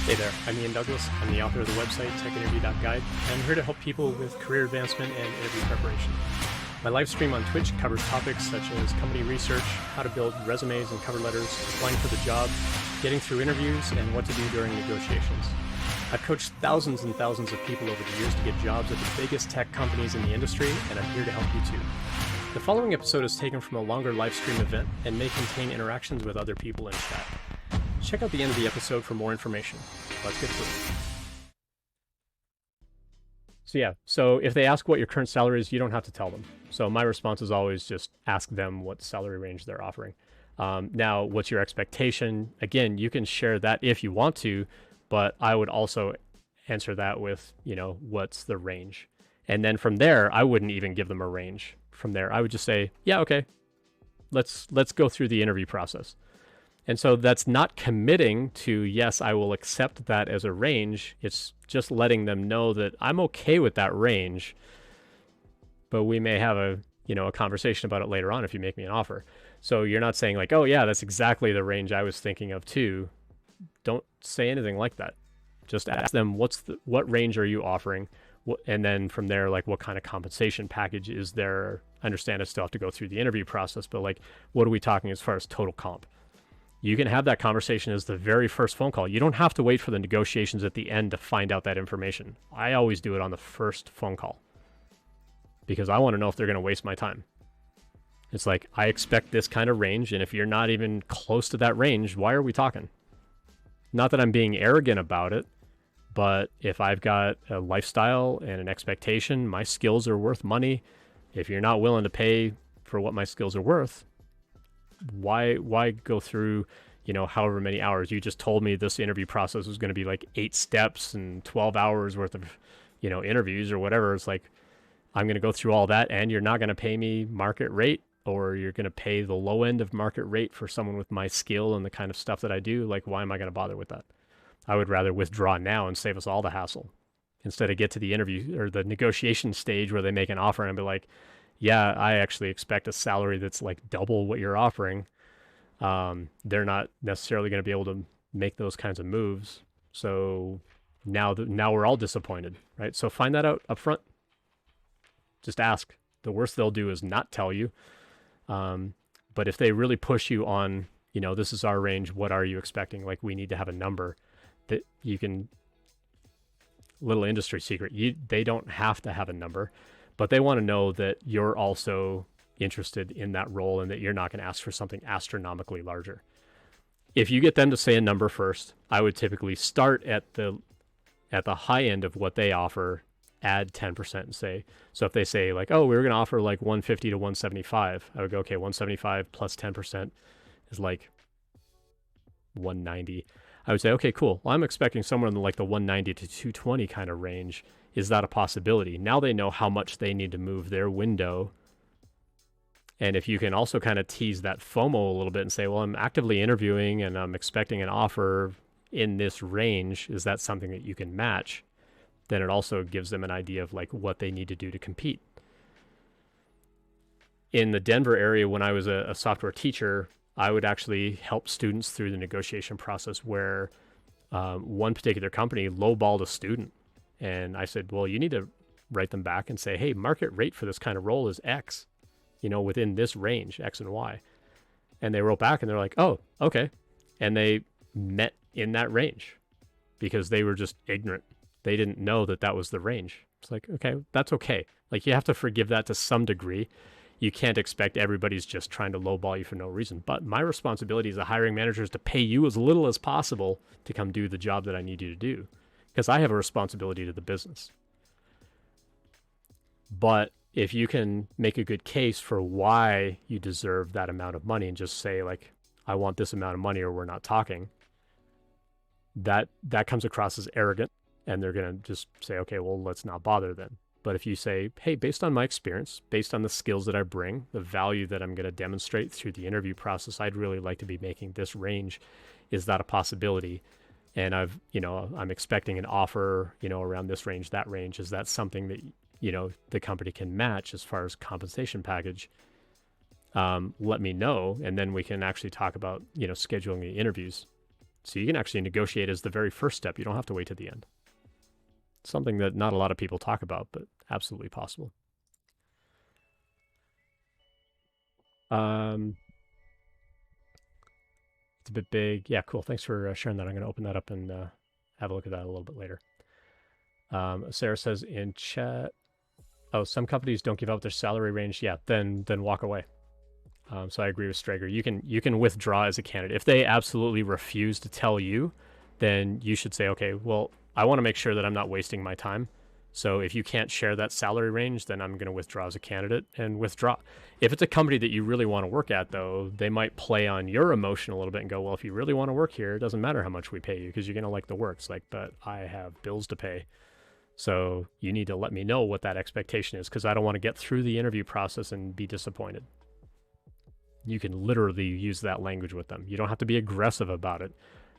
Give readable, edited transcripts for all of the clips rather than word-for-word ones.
Hey there, I'm Ian Douglas. I'm the author of the website techinterview.guide, and I'm here to help people with career advancement and interview preparation. My live stream on Twitch covers topics such as company research, how to build resumes and cover letters, applying for the job, getting through interviews, and what to do during negotiations. I've coached thousands and thousands of people over the years to get jobs at the biggest tech companies in the industry, and I'm here to help you too. The following episode is taken from a longer live stream event and may contain interactions with other people in chat. Check out the end of the episode for more information. Let's get to it. So if they ask what your current salary is, you don't have to tell them. So my response is always just ask them what salary range they're offering. Now, what's your expectation? Again, you can share that if you want to, but I would also answer that with, what's the range? And then from there, I wouldn't even give them a range. From there, I would just say, yeah, okay, let's go through the interview process. And so that's not committing to, yes, I will accept that as a range. It's just letting them know that I'm okay with that range, but we may have a conversation about it later on if you make me an offer. So you're not saying like, oh yeah, that's exactly the range I was thinking of too. Don't say anything like that. Just ask them, what range are you offering? And then from there, like, what kind of compensation package is there? I understand I still have to go through the interview process, but like, what are we talking as far as total comp? You can have that conversation as the very first phone call. You don't have to wait for the negotiations at the end to find out that information. I always do it on the first phone call because I want to know if they're going to waste my time. It's like, I expect this kind of range, and if you're not even close to that range, why are we talking? Not that I'm being arrogant about it, but if I've got a lifestyle and an expectation, my skills are worth money. If you're not willing to pay for what my skills are worth, why go through, however many hours? You just told me this interview process was going to be like 8 steps and 12 hours worth of, interviews or whatever. It's like, I'm going to go through all that and you're not going to pay me market rate, or you're going to pay the low end of market rate for someone with my skill and the kind of stuff that I do. Like, why am I going to bother with that? I would rather withdraw now and save us all the hassle instead of get to the interview or the negotiation stage where they make an offer and I'd be like, yeah, I actually expect a salary that's like double what you're offering. They're not necessarily going to be able to make those kinds of moves. So now we're all disappointed, right? So find that out up front. Just ask. The worst they'll do is not tell you. But if they really push you on, this is our range, what are you expecting? Like, we need to have a number that you can, little industry secret, they don't have to have a number. But they want to know that you're also interested in that role and that you're not going to ask for something astronomically larger. If you get them to say a number first, I would typically start at the high end of what they offer, add 10% and say, so if they say like, oh, we were going to offer like 150 to 175, I would go, okay, 175 plus 10% is like 190. I would say, okay, cool. Well, I'm expecting somewhere in the 190 to 220 kind of range. Is that a possibility? Now they know how much they need to move their window. And if you can also kind of tease that FOMO a little bit and say, well, I'm actively interviewing and I'm expecting an offer in this range, is that something that you can match? Then it also gives them an idea of like what they need to do to compete. In the Denver area, when I was a software teacher, I would actually help students through the negotiation process where one particular company lowballed a student. And I said, well, you need to write them back and say, hey, market rate for this kind of role is X, within this range, X and Y. And they wrote back and they're like, oh, okay. And they met in that range because they were just ignorant. They didn't know that that was the range. It's like, okay, that's okay. Like, you have to forgive that to some degree. You can't expect everybody's just trying to lowball you for no reason. But my responsibility as a hiring manager is to pay you as little as possible to come do the job that I need you to do, because I have a responsibility to the business. But if you can make a good case for why you deserve that amount of money and just say like, I want this amount of money or we're not talking, that comes across as arrogant, and they're going to just say, okay, well, let's not bother then. But if you say, hey, based on my experience, based on the skills that I bring, the value that I'm going to demonstrate through the interview process, I'd really like to be making this range. Is that a possibility? And I'm expecting an offer, around this range, that range. Is that something that, the company can match as far as compensation package? Let me know. And then we can actually talk about, scheduling the interviews. So you can actually negotiate as the very first step. You don't have to wait to the end. Something that not a lot of people talk about, but absolutely possible. It's a bit big. Yeah, cool. Thanks for sharing that. I'm going to open that up and have a look at that a little bit later. Sarah says in chat, oh, some companies don't give out their salary range. Yeah, then walk away. So I agree with Strager. You can withdraw as a candidate. If they absolutely refuse to tell you, then you should say, okay, well, I want to make sure that I'm not wasting my time. So if you can't share that salary range, then I'm going to withdraw as a candidate and withdraw. If it's a company that you really want to work at, though, they might play on your emotion a little bit and go, well, if you really want to work here, it doesn't matter how much we pay you because you're going to like the work. It's like, but I have bills to pay. So you need to let me know what that expectation is because I don't want to get through the interview process and be disappointed. You can literally use that language with them. You don't have to be aggressive about it,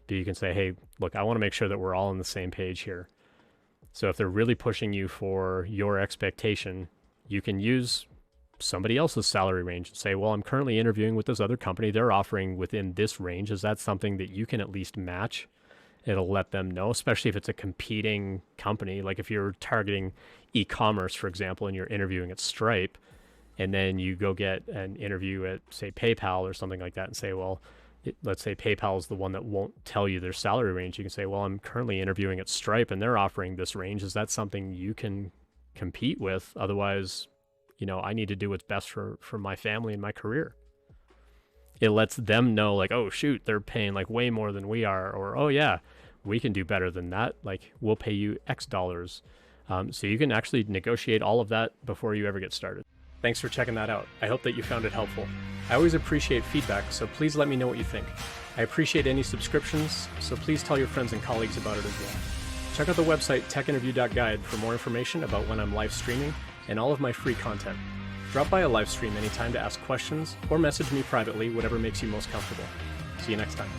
but you can say, hey, look, I want to make sure that we're all on the same page here. So if they're really pushing you for your expectation, you can use somebody else's salary range and say, well, I'm currently interviewing with this other company. They're offering within this range. Is that something that you can at least match? It'll let them know, especially if it's a competing company. Like if you're targeting e-commerce, for example, and you're interviewing at Stripe, and then you go get an interview at, say, PayPal or something like that and say, well, let's say PayPal is the one that won't tell you their salary range. You can say, well, I'm currently interviewing at Stripe and they're offering this range. Is that something you can compete with? Otherwise, I need to do what's best for my family and my career. It lets them know like, oh, shoot, they're paying like way more than we are. Or, oh, yeah, we can do better than that. Like we'll pay you X dollars. So you can actually negotiate all of that before you ever get started. Thanks for checking that out. I hope that you found it helpful. I always appreciate feedback, so please let me know what you think. I appreciate any subscriptions, so please tell your friends and colleagues about it as well. Check out the website techinterview.guide for more information about when I'm live streaming and all of my free content. Drop by a live stream anytime to ask questions or message me privately, whatever makes you most comfortable. See you next time.